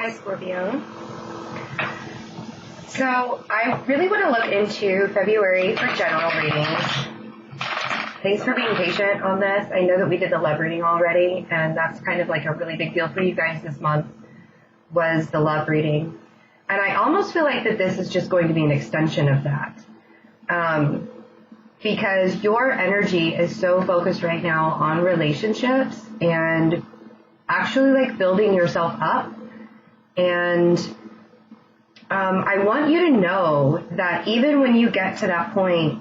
Hi, Scorpio. So I really want to look into February for general readings. Thanks for being patient on this. I know that we did the love reading already, and that's kind of like a really big deal for you guys this month was the love reading. And I almost feel like that this is just going to be an extension of that. Because your energy is so focused right now on relationships and actually like building yourself up. And I want you to know that even when you get to that point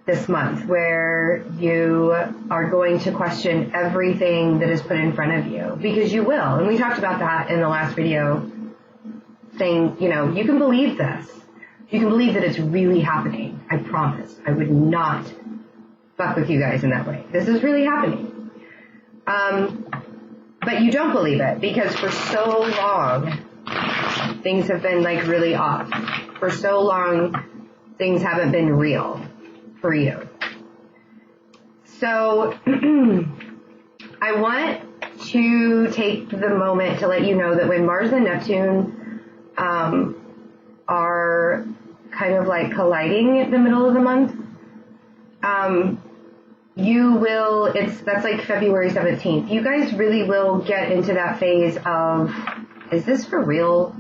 this month where you are going to question everything that is put in front of you, because you will, and we talked about that in the last video, saying, you know, you can believe this. You can believe that it's really happening. I promise. I would not fuck with you guys in that way. This is really happening. But you don't believe it because for so long, things have been like really off. For so long, things haven't been real for you. So I want to take the moment to let you know that when Mars and Neptune are kind of like colliding at the middle of the month, you will, that's like February 17th. You guys really will get into that phase of, is this for real?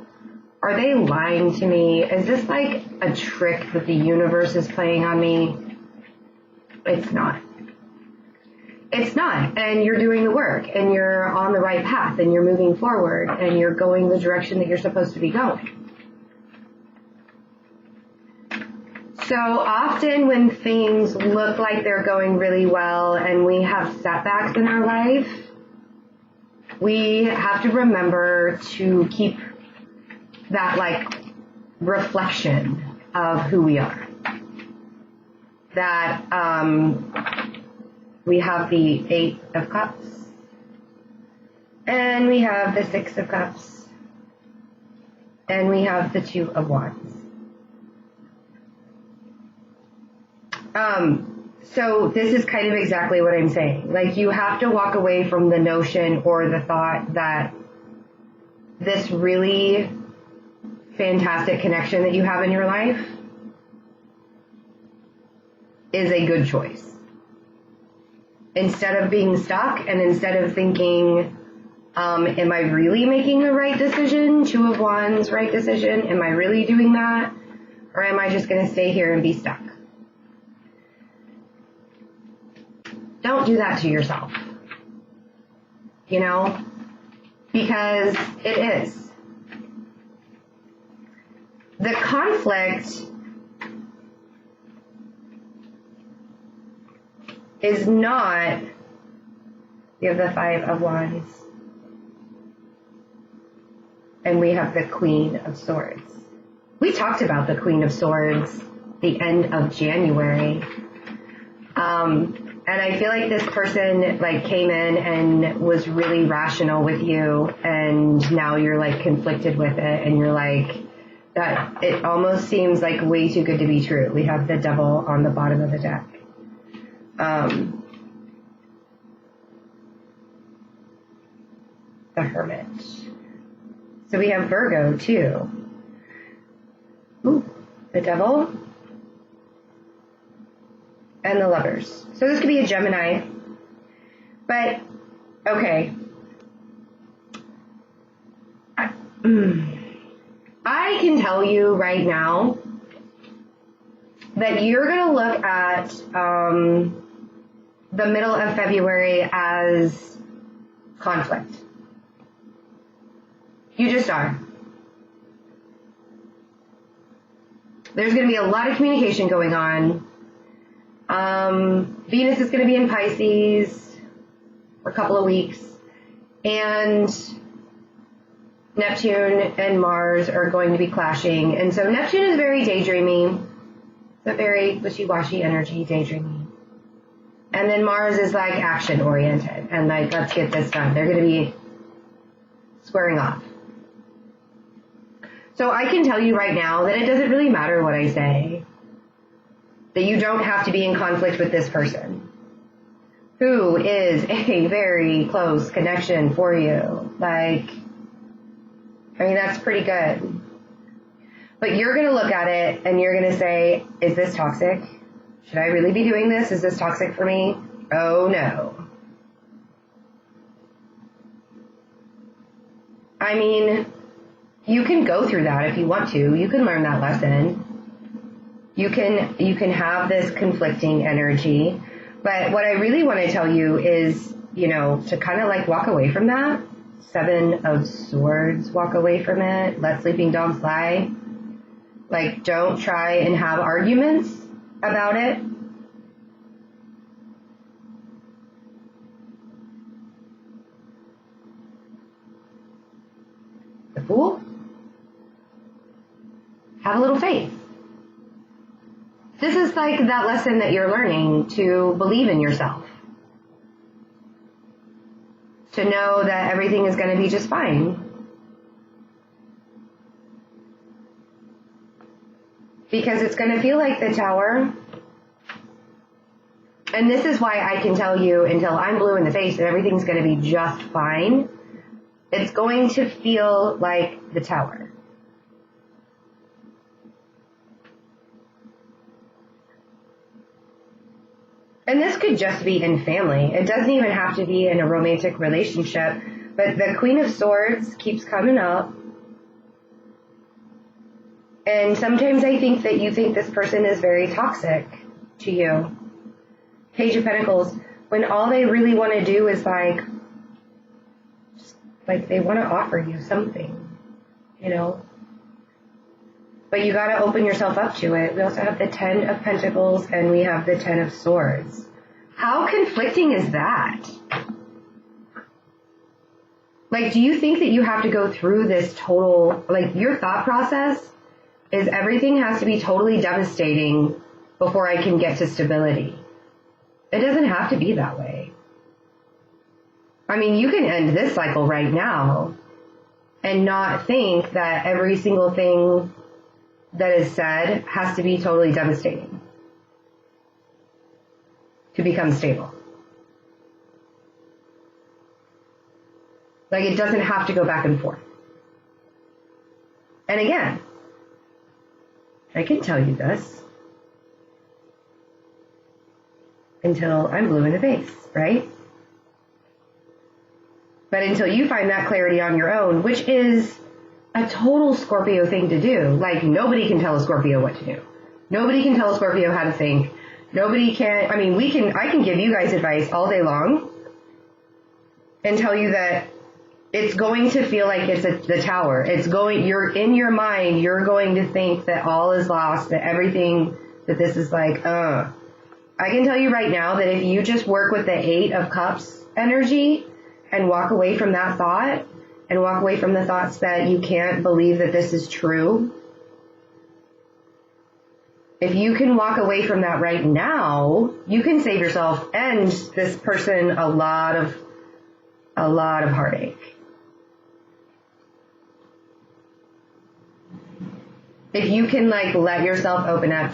Are they lying to me? Is this like a trick that the universe is playing on me? It's not. It's not. And you're doing the work and you're on the right path and you're moving forward and you're going the direction that you're supposed to be going. So often when things look like they're going really well and we have setbacks in our life, we have to remember to keep that like reflection of who we are. That we have the 8 of Cups and we have the 6 of Cups and we have the 2 of Wands. So this is kind of exactly what I'm saying. Like you have to walk away from the notion or the thought that this really fantastic connection that you have in your life is a good choice. Instead of being stuck and instead of thinking, am I really making the right decision? 2 of Wands, right decision? Am I really doing that? Or am I just going to stay here and be stuck? Don't do that to yourself, you know, because it is. The conflict is not, you have the 5 of Wands, and we have the Queen of Swords. We talked about the Queen of Swords the end of January. And I feel like this person like came in and was really rational with you and now you're like conflicted with it and you're like, that it almost seems like way too good to be true. We have the Devil on the bottom of the deck. The Hermit. So we have Virgo too. Ooh, the Devil. And the Lovers. So this could be a Gemini. But, okay. I can tell you right now that you're going to look at the middle of February as conflict. You just are. There's going to be a lot of communication going on. Venus is going to be in Pisces for a couple of weeks, and Neptune and Mars are going to be clashing. And so Neptune is very daydreamy. It's a very wishy-washy energy, daydreaming. And then Mars is like action-oriented and like, let's get this done. They're going to be squaring off. So I can tell you right now that it doesn't really matter what I say. That you don't have to be in conflict with this person who is a very close connection for you. Like, I mean, that's pretty good. But you're going to look at it and you're going to say, is this toxic? Should I really be doing this? Is this toxic for me? Oh, no. I mean, you can go through that if you want to. You can learn that lesson. You can have this conflicting energy. But what I really want to tell you is, to kind of like walk away from that. 7 of Swords, walk away from it. Let sleeping dogs lie. Like, don't try and have arguments about it. The Fool. Have a little faith. This is like that lesson that you're learning to believe in yourself. To know that everything is going to be just fine. Because it's going to feel like the Tower. And this is why I can tell you until I'm blue in the face and everything's going to be just fine. It's going to feel like the Tower. And this could just be in family. It doesn't even have to be in a romantic relationship. But the Queen of Swords keeps coming up. And sometimes I think that you think this person is very toxic to you. Page of Pentacles, when all they really want to do is like they want to offer you something, But you got to open yourself up to it. We also have the 10 of Pentacles and we have the 10 of Swords. How conflicting is that? Like, do you think that you have to go through this total, your thought process is everything has to be totally devastating before I can get to stability? It doesn't have to be that way. I mean, you can end this cycle right now and not think that every single thing that is said has to be totally devastating to become stable. Like, it doesn't have to go back and forth. And again, I can tell you this until I'm blue in the face, right? But until you find that clarity on your own, which is a total Scorpio thing to do. Like, nobody can tell a Scorpio what to do. Nobody can tell a Scorpio how to think. Nobody can, I can give you guys advice all day long and tell you that it's going to feel like it's the Tower. You're in your mind, you're going to think that all is lost, that everything, that this is like, I can tell you right now that if you just work with the 8 of Cups energy and walk away from that thought, and walk away from the thoughts that you can't believe that this is true, if you can walk away from that right now, you can save yourself and this person a lot of heartache. If you can let yourself open up.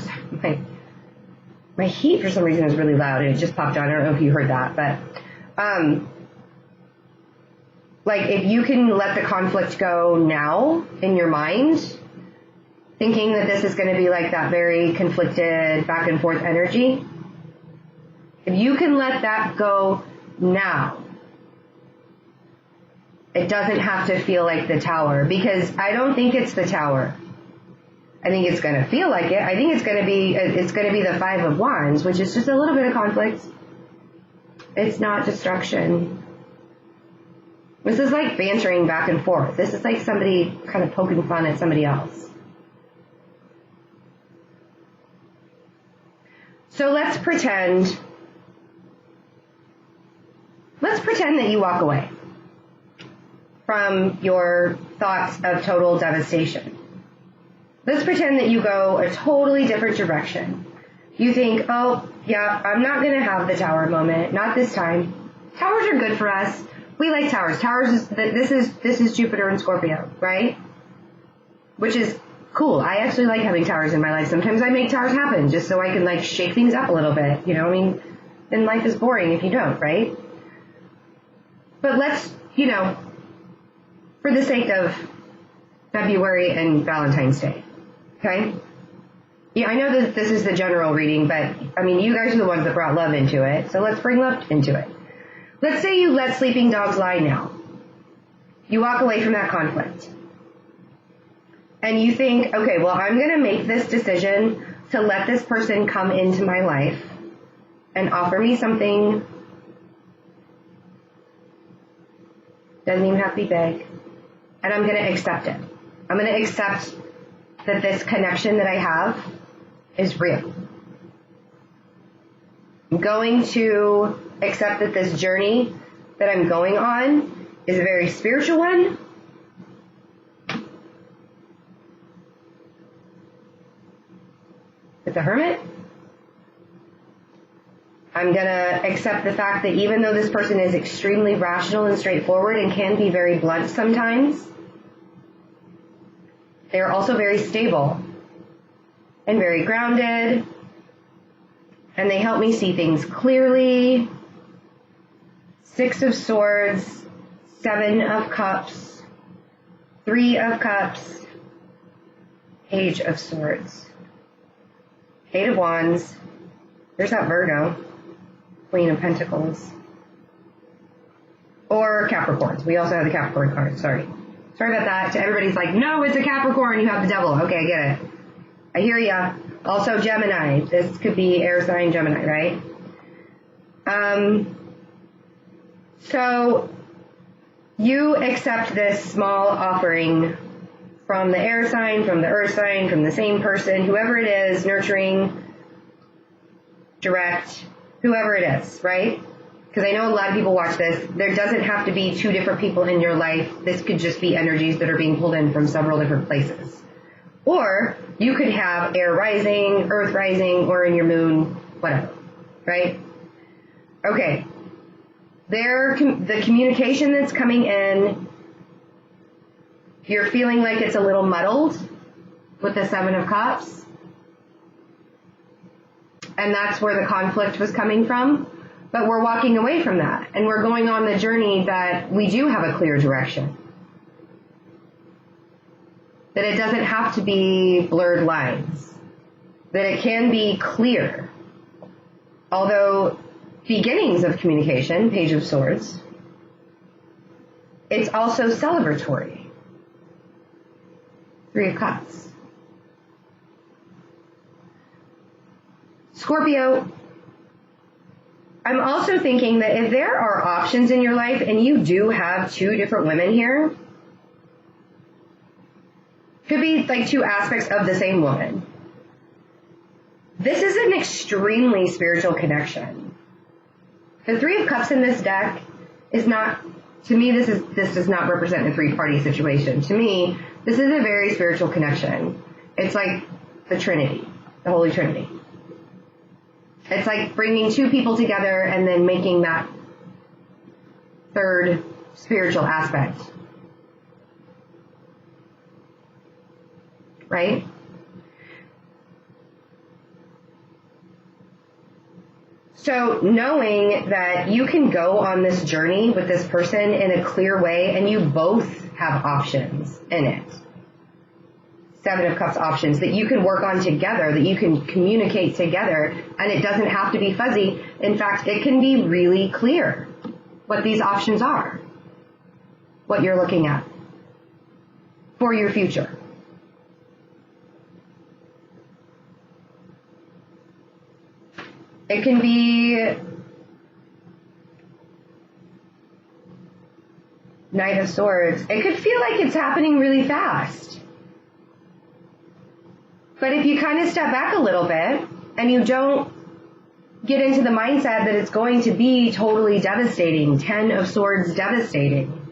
My heat for some reason is really loud and it just popped on. I don't know if you heard that, but if you can let the conflict go now in your mind, thinking that this is going to be like that very conflicted back and forth energy, if you can let that go now, it doesn't have to feel like the Tower, because I don't think it's the Tower. I think it's going to feel like it. I think it's going to be the 5 of Wands, which is just a little bit of conflict. It's not destruction. This is like bantering back and forth. This is like somebody kind of poking fun at somebody else. So let's pretend that you walk away from your thoughts of total devastation. Let's pretend that you go a totally different direction. You think, oh, yeah, I'm not going to have the Tower moment. Not this time. Towers are good for us. We like towers. This is Jupiter and Scorpio, right? Which is cool. I actually like having towers in my life. Sometimes I make towers happen just so I can shake things up a little bit. Then life is boring if you don't, right? But let's, for the sake of February, and Valentine's Day. Okay? Yeah, I know that this is the general reading, but I mean, you guys are the ones that brought love into it, so let's bring love into it. Let's say you let sleeping dogs lie now. You walk away from that conflict. And you think, okay, well, I'm going to make this decision to let this person come into my life and offer me something. Doesn't even have to be big. And I'm going to accept it. I'm going to accept that this connection that I have is real. I'm going to accept that this journey that I'm going on is a very spiritual one. With the Hermit, I'm going to accept the fact that even though this person is extremely rational and straightforward and can be very blunt sometimes, they're also very stable and very grounded, and they help me see things clearly. 6 of Swords, 7 of Cups, 3 of Cups, Page of Swords, 8 of Wands. There's that Virgo, Queen of Pentacles. Or Capricorns. We also have the Capricorn card. Sorry about that. Everybody's like, no, it's a Capricorn. You have the Devil. Okay, I get it. I hear ya. Also Gemini. This could be air sign Gemini, right? So you accept this small offering from the air sign, from the earth sign, from the same person, whoever it is, nurturing, direct, whoever it is, right? Because I know a lot of people watch this. There doesn't have to be 2 different people in your life. This could just be energies that are being pulled in from several different places. Or you could have air rising, earth rising, or in your moon, whatever, right? Okay. The communication that's coming in, you're feeling like it's a little muddled with the 7 of Cups. And that's where the conflict was coming from. But we're walking away from that. And we're going on the journey that we do have a clear direction. That it doesn't have to be blurred lines. That it can be clear. Although beginnings of communication, Page of Swords, it's also celebratory. 3 of Cups. Scorpio, I'm also thinking that if there are options in your life and you do have 2 different women here, could be like 2 aspects of the same woman. This is an extremely spiritual connection. The 3 of Cups in this deck is not, to me, this does not represent a 3-party situation. To me, this is a very spiritual connection. It's like the Trinity, the Holy Trinity. It's like bringing 2 people together and then making that 3rd spiritual aspect. Right? So knowing that you can go on this journey with this person in a clear way and you both have options in it. 7 of Cups options that you can work on together, that you can communicate together, and it doesn't have to be fuzzy. In fact, it can be really clear what these options are, what you're looking at for your future. It can be Knight of Swords. It could feel like it's happening really fast. But if you kind of step back a little bit and you don't get into the mindset that it's going to be totally devastating, 10 of Swords devastating,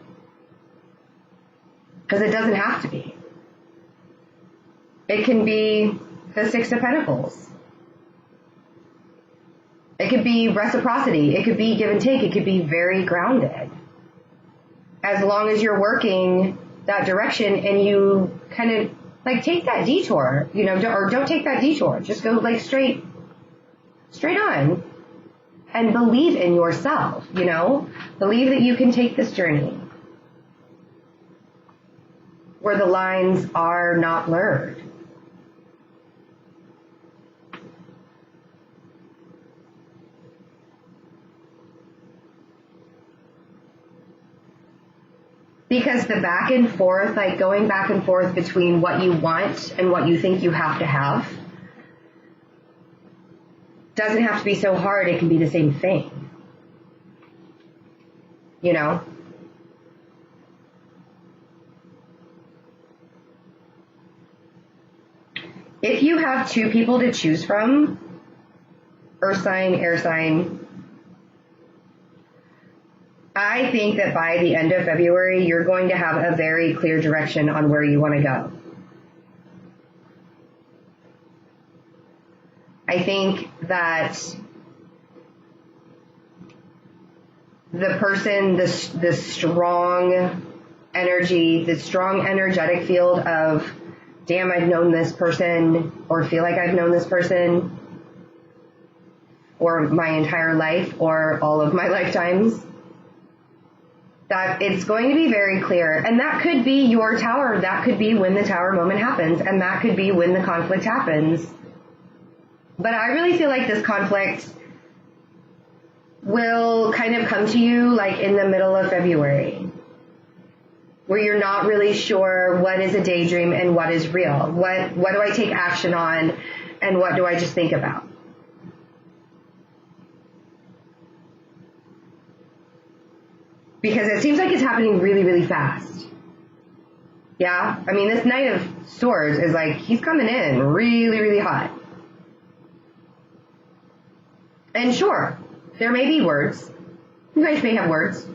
because it doesn't have to be. It can be the 6 of Pentacles. It could be reciprocity. It could be give and take. It could be very grounded. As long as you're working that direction and you kind of like take that detour, you know, or don't take that detour. Just go like straight on and believe in yourself, you know, believe that you can take this journey. where the lines are not blurred. Because the back and forth, like going back and forth between what you want and what you think you have to have, doesn't have to be so hard. It can be the same thing. You know? If you have two people to choose from, earth sign, air sign, I think that by the end of February, you're going to have a very clear direction on where you want to go. I think that the person, the strong energy, the strong energetic field of, damn, I've known this person, or feel like I've known this person, or my entire life, or all of my lifetimes, that it's going to be very clear. And that could be your tower. That could be when the tower moment happens. And that could be when the conflict happens. But I really feel like this conflict will kind of come to you like in the middle of February, where you're not really sure what is a daydream and what is real. What do I take action on and what do I just think about? Because it seems like it's happening really, really fast. Yeah? I mean, this Knight of Swords is like, he's coming in really, really hot. And sure, there may be words. You guys may have words.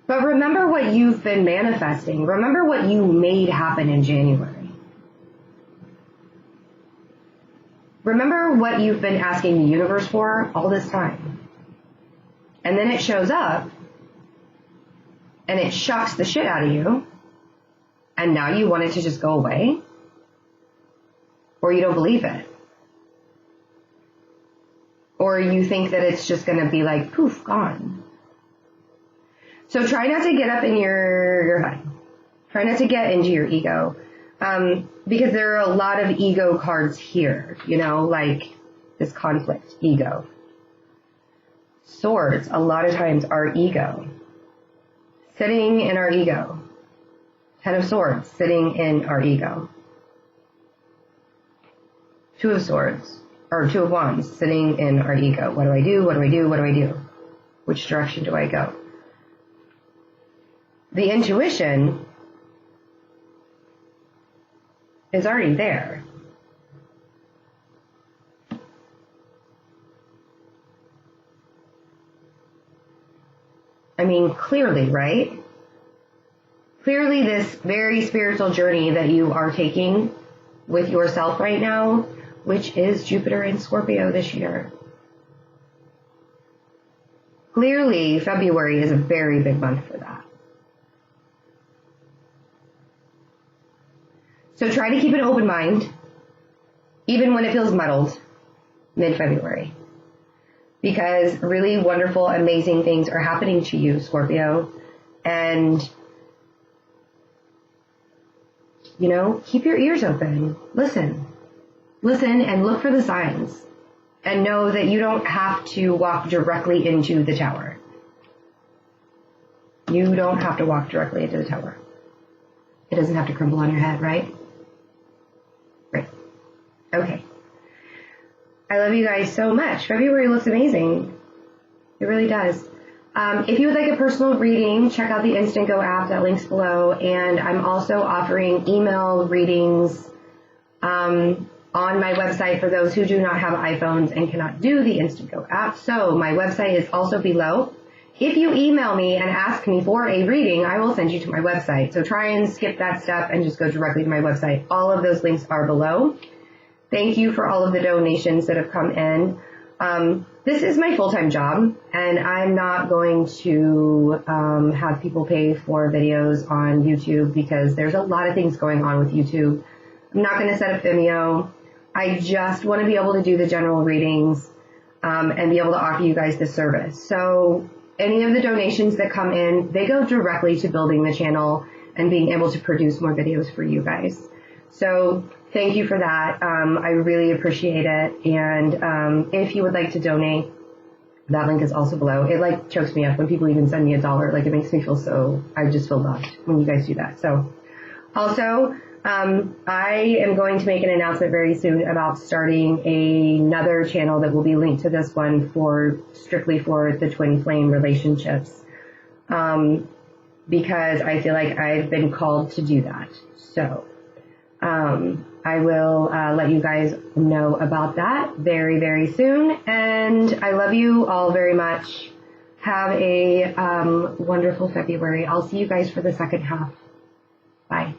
But remember what you've been manifesting. Remember what you made happen in January. Remember what you've been asking the universe for all this time. And then it shows up, and it shocks the shit out of you, and now you want it to just go away, or you don't believe it. Or you think that it's just going to be like, poof, gone. So try not to get up in your head. Try not to get into your ego, because there are a lot of ego cards here, you know, like this conflict, ego. Swords, a lot of times, are ego. Sitting in our ego. Ten of Swords, sitting in our ego. Two of Swords, or Two of Wands, sitting in our ego. What do I do? What do I do? What do I do? Which direction do I go? The intuition is already there. I mean, clearly, right? Clearly this very spiritual journey that you are taking with yourself right now, which is Jupiter in Scorpio this year. Clearly, February is a very big month for that. So try to keep an open mind, even when it feels muddled, mid-February. Because really wonderful, amazing things are happening to you, Scorpio. And, you know, keep your ears open. Listen. Listen and look for the signs. And know that you don't have to walk directly into the tower. You don't have to walk directly into the tower. It doesn't have to crumble on your head, right? Right. Okay. I love you guys so much. February looks amazing. It really does. If you would like a personal reading, check out the InstantGo app that links below. And I'm also offering email readings on my website for those who do not have iPhones and cannot do the InstantGo app. So my website is also below. If you email me and ask me for a reading, I will send you to my website. So try and skip that step and just go directly to my website. All of those links are below. Thank you for all of the donations that have come in. This is my full-time job, and I'm not going to have people pay for videos on YouTube because there's a lot of things going on with YouTube. I'm not going to set up Vimeo. I just want to be able to do the general readings and be able to offer you guys this service. So any of the donations that come in, they go directly to building the channel and being able to produce more videos for you guys. So thank you for that. I really appreciate it. And if you would like to donate, that link is also below. It like chokes me up when people even send me $1. Like it makes me feel so, I just feel loved when you guys do that. So also, I am going to make an announcement very soon about starting another channel that will be linked to this one strictly for the twin flame relationships. Because I feel like I've been called to do that. So, I will let you guys know about that very, very soon. And I love you all very much. Have a wonderful February. I'll see you guys for the second half. Bye.